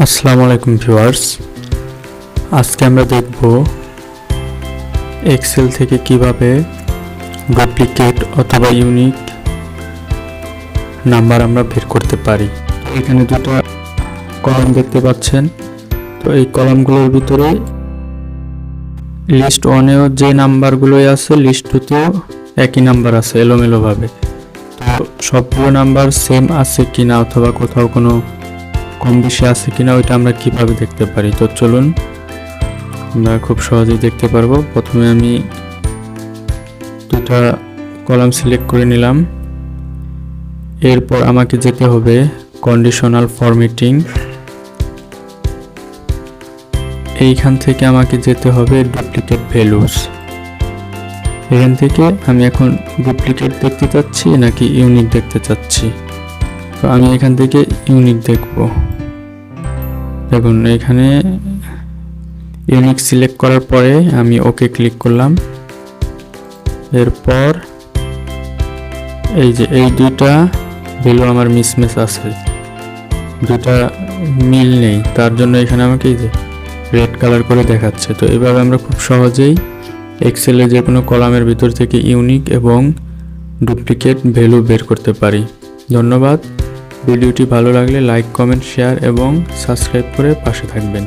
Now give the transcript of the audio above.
আসসালামু আলাইকুম ভিউয়ার্স, আজকে আমরা দেখব এক্সেল থেকে কিভাবে ডুপ্লিকেট অথবা ইউনিক নাম্বার আমরা বের করতে পারি। এখানে দুটো কলাম দেখতে পাচ্ছেন। তো এই কলামগুলোর ভিতরে লিস্ট ওয়ানেও যে নাম্বারগুলোই আছে, লিস্ট টুতেও একই নাম্বার আছে এলোমেলোভাবে। তো সবগুলো নাম্বার সেম আছে কিনা অথবা কোথাও কোনো কম বেশি আছে কিনা ওইটা আমরা কিভাবে দেখতে পারি। তো চলুন আমরা খুব সহজেই দেখতে পারবো। প্রথমে আমি দুটা কলাম সিলেক্ট করে নিলাম। এরপর আমাকে যেতে হবে কন্ডিশনাল ফরম্যাটিং। এইখান থেকে আমাকে যেতে হবে ডুপ্লিকেট ভ্যালুস। এখান থেকে আমি এখন ডুপ্লিকেট দেখতে চাচ্ছি নাকি ইউনিক দেখতে চাচ্ছি। তো আমি এখান থেকে ইউনিক দেখব। দেখুন এখানে ইউনিক সিলেক্ট করার পরে আমি ওকে ক্লিক করলাম। এরপর এই যে এই দুইটা ভ্যালু আমার মিসম্যাচ আছে, দুটা মিল নেই, তার জন্য এখানে আমাকে এই যে রেড কালার করে দেখাচ্ছে। তো এভাবে আমরা খুব সহজেই এক্সেলে যে কোনো কলামের ভিতর থেকে ইউনিক এবং ডুপ্লিকেট ভ্যালু বের করতে পারি। ধন্যবাদ। ভিডিওটি ভালো লাগলে লাইক, কমেন্ট, শেয়ার এবং সাবস্ক্রাইব করে পাশে থাকবেন।